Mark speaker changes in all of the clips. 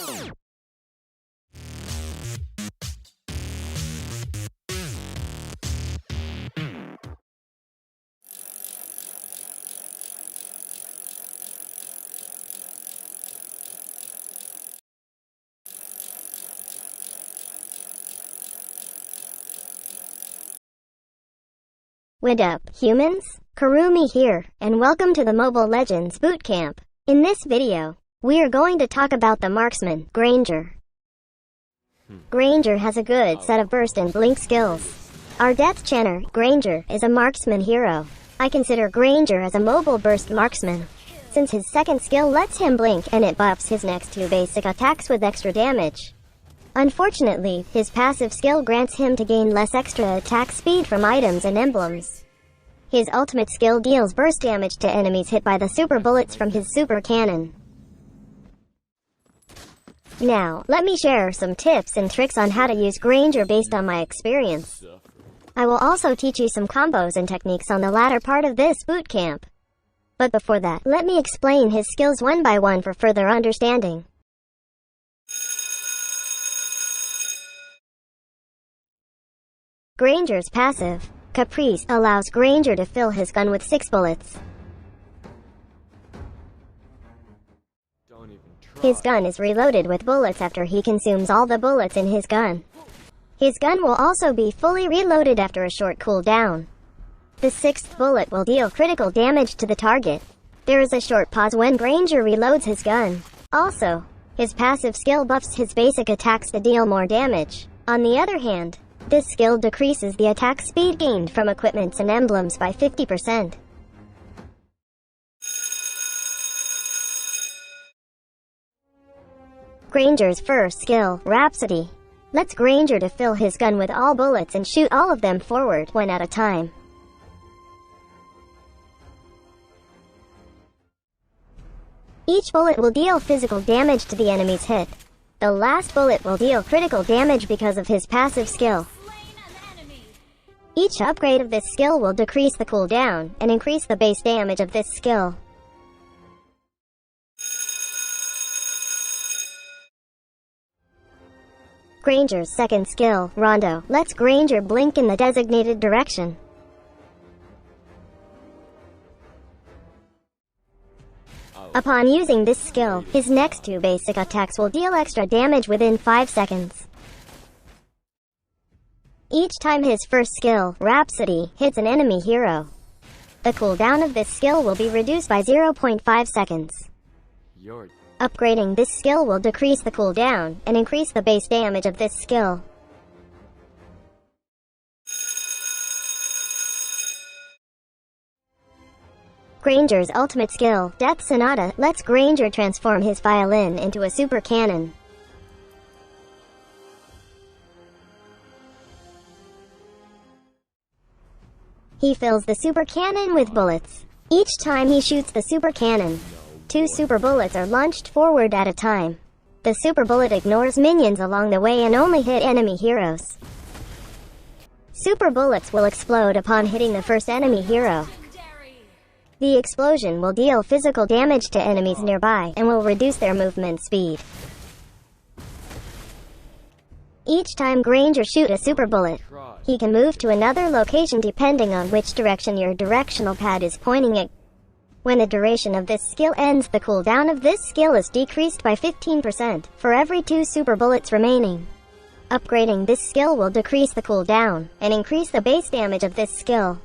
Speaker 1: What up, humans? Kurumi here, and welcome to the Mobile Legends Bootcamp. In this video, we are going to talk about the marksman, Granger. Granger has a good set of burst and blink skills. Our death chanter, Granger, is a marksman hero. I consider Granger as a mobile burst marksman, since his second skill lets him blink and it buffs his next two basic attacks with extra damage. Unfortunately, his passive skill grants him to gain less extra attack speed from items and emblems. His ultimate skill deals burst damage to enemies hit by the super bullets from his super cannon. Now, let me share some tips and tricks on how to use Granger based on my experience. I will also teach you some combos and techniques on the latter part of this bootcamp. But before that, let me explain his skills one by one for further understanding. Granger's passive, Caprice, allows Granger to fill his gun with 6 bullets. His gun is reloaded with bullets after he consumes all the bullets in his gun. His gun will also be fully reloaded after a short cooldown. The 6th bullet will deal critical damage to the target. There is a short pause when Granger reloads his gun. Also, his passive skill buffs his basic attacks to deal more damage. On the other hand, this skill decreases the attack speed gained from equipments and emblems by 50%. Granger's first skill, Rhapsody, lets Granger to fill his gun with all bullets and shoot all of them forward, one at a time. Each bullet will deal physical damage to the enemy's hit. The last bullet will deal critical damage because of his passive skill. Each upgrade of this skill will decrease the cooldown and increase the base damage of this skill. Granger's second skill, Rondo, lets Granger blink in the designated direction. Upon using this skill, his next two basic attacks will deal extra damage within 5 seconds. Each time his first skill, Rhapsody, hits an enemy hero, the cooldown of this skill will be reduced by 0.5 seconds. Upgrading this skill will decrease the cooldown and increase the base damage of this skill. Granger's ultimate skill, Death Sonata, lets Granger transform his violin into a super cannon. He fills the super cannon with bullets. Each time he shoots the super cannon, 2 super bullets are launched forward at a time. The super bullet ignores minions along the way and only hit enemy heroes. Super bullets will explode upon hitting the first enemy hero. The explosion will deal physical damage to enemies nearby and will reduce their movement speed. Each time Granger shoots a super bullet, he can move to another location depending on which direction your directional pad is pointing at. When the duration of this skill ends, the cooldown of this skill is decreased by 15% for every 2 super bullets remaining. Upgrading this skill will decrease the cooldown and increase the base damage of this skill.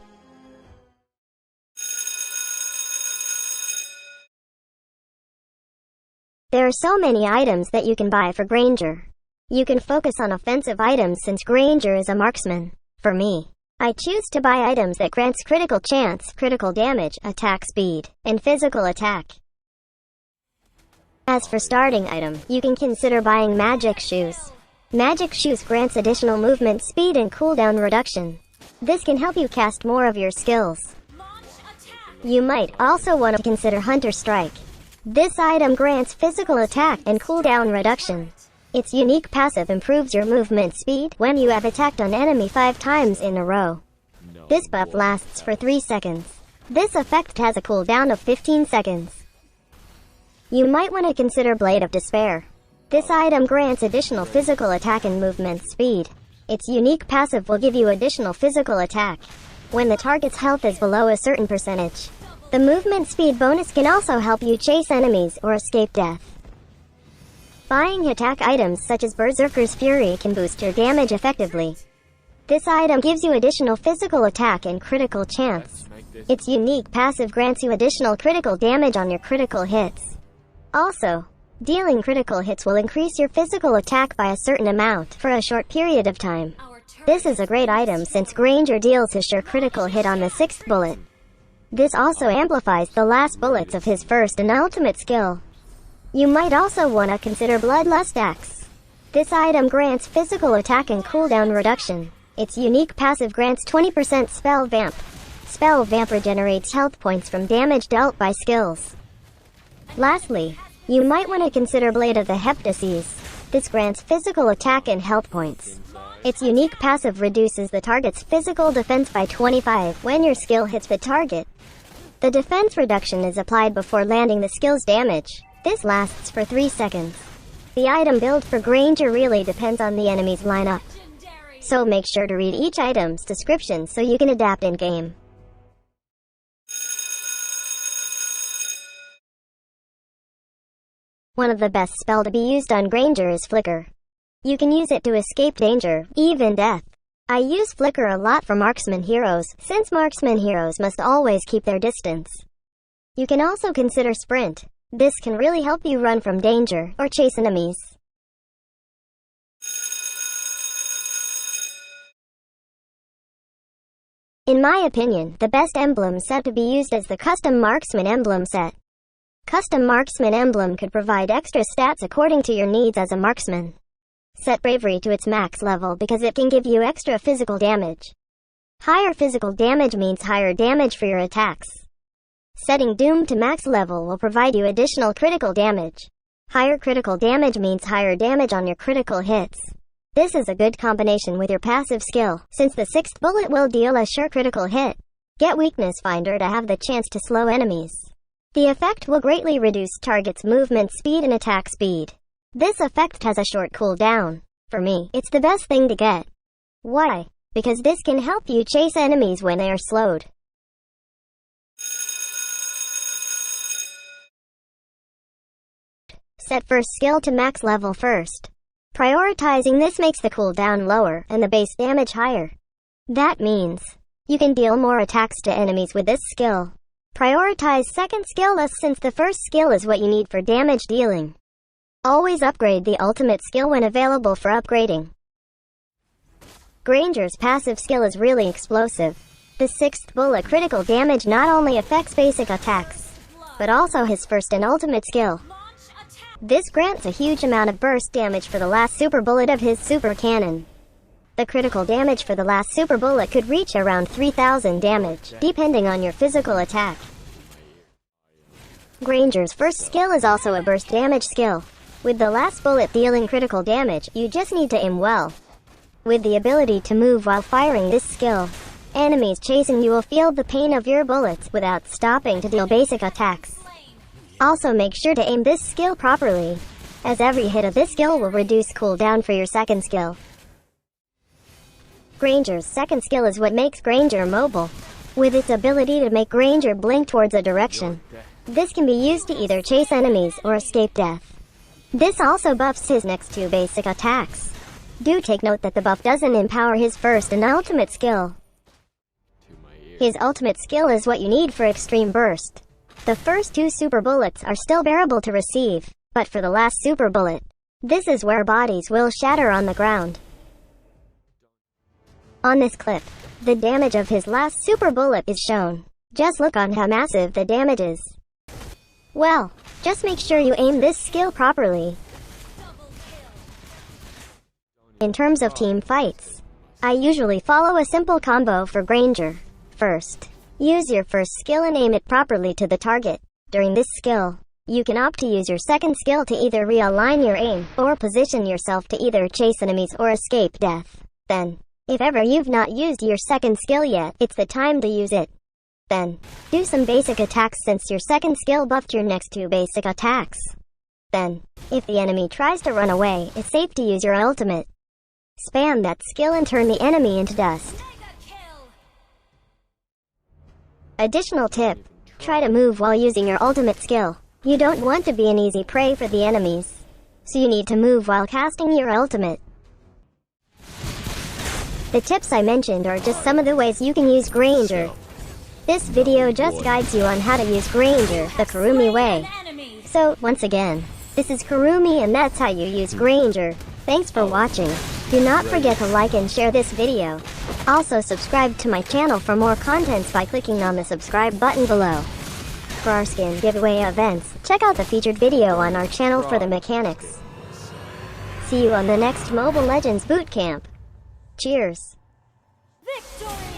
Speaker 1: There are so many items that you can buy for Granger. You can focus on offensive items since Granger is a marksman. For me, I choose to buy items that grants critical chance, critical damage, attack speed, and physical attack. As for starting item, you can consider buying Magic Shoes. Magic Shoes grants additional movement speed and cooldown reduction. This can help you cast more of your skills. You might also want to consider Hunter Strike. This item grants physical attack and cooldown reduction. Its unique passive improves your movement speed when you have attacked an enemy 5 times in a row. This buff lasts for 3 seconds. This effect has a cooldown of 15 seconds. You might want to consider Blade of Despair. This item grants additional physical attack and movement speed. Its unique passive will give you additional physical attack when the target's health is below a certain percentage. The movement speed bonus can also help you chase enemies or escape death. Buying attack items such as Berserker's Fury can boost your damage effectively. This item gives you additional physical attack and critical chance. Its unique passive grants you additional critical damage on your critical hits. Also, dealing critical hits will increase your physical attack by a certain amount for a short period of time. This is a great item since Granger deals a sure critical hit on the 6th bullet. This also amplifies the last bullets of his first and ultimate skill. You might also want to consider Bloodlust Axe. This item grants physical attack and cooldown reduction. Its unique passive grants 20% Spell Vamp. Spell Vamp regenerates health points from damage dealt by skills. Lastly, you might want to consider Blade of the Heptases. This grants physical attack and health points. Its unique passive reduces the target's physical defense by 25 when your skill hits the target. The defense reduction is applied before landing the skill's damage. This lasts for 3 seconds. The item build for Granger really depends on the enemy's lineup. So make sure to read each item's description so you can adapt in-game. One of the best spell to be used on Granger is Flicker. You can use it to escape danger, even death. I use Flicker a lot for marksman heroes, since marksman heroes must always keep their distance. You can also consider Sprint. This can really help you run from danger or chase enemies. In my opinion, the best emblem set to be used is the Custom Marksman Emblem set. Custom Marksman Emblem could provide extra stats according to your needs as a marksman. Set Bravery to its max level because it can give you extra physical damage. Higher physical damage means higher damage for your attacks. Setting Doom to max level will provide you additional critical damage. Higher critical damage means higher damage on your critical hits. This is a good combination with your passive skill, since the 6th bullet will deal a sure critical hit. Get Weakness Finder to have the chance to slow enemies. The effect will greatly reduce target's movement speed and attack speed. This effect has a short cooldown. For me, it's the best thing to get. Why? Because this can help you chase enemies when they are slowed. Set first skill to max level first. Prioritizing this makes the cooldown lower and the base damage higher. That means you can deal more attacks to enemies with this skill. Prioritize second skill less since the first skill is what you need for damage dealing. Always upgrade the ultimate skill when available for upgrading. Granger's passive skill is really explosive. The 6th bullet critical damage not only affects basic attacks, but also his first and ultimate skill. This grants a huge amount of burst damage for the last super bullet of his super cannon. The critical damage for the last super bullet could reach around 3000 damage, depending on your physical attack. Granger's first skill is also a burst damage skill. With the last bullet dealing critical damage, you just need to aim well. With the ability to move while firing this skill, enemies chasing you will feel the pain of your bullets without stopping to deal basic attacks. Also make sure to aim this skill properly, as every hit of this skill will reduce cooldown for your second skill. Granger's second skill is what makes Granger mobile, with its ability to make Granger blink towards a direction. This can be used to either chase enemies or escape death. This also buffs his next 2 basic attacks. Do take note that the buff doesn't empower his first and ultimate skill. His ultimate skill is what you need for extreme burst. The first 2 super bullets are still bearable to receive, but for the last super bullet, this is where bodies will shatter on the ground. On this clip, the damage of his last super bullet is shown. Just look on how massive the damage is. Well, just make sure you aim this skill properly. In terms of team fights, I usually follow a simple combo for Granger. First, use your first skill and aim it properly to the target. During this skill, you can opt to use your second skill to either realign your aim or position yourself to either chase enemies or escape death. Then, if ever you've not used your second skill yet, it's the time to use it. Then, do some basic attacks since your second skill buffed your next 2 basic attacks. Then, if the enemy tries to run away, it's safe to use your ultimate. Spam that skill and turn the enemy into dust. Additional tip. Try to move while using your ultimate skill. You don't want to be an easy prey for the enemies, so you need to move while casting your ultimate. The tips I mentioned are just some of the ways you can use Granger. This video just guides you on how to use Granger the Kurumi way. So, once again, this is Kurumi and that's how you use Granger. Thanks for watching. Do not forget to like and share this video. Also subscribe to my channel for more contents by clicking on the subscribe button below. For our skin giveaway events, check out the featured video on our channel for the mechanics. See you on the next Mobile Legends Bootcamp. Cheers!
Speaker 2: Victory!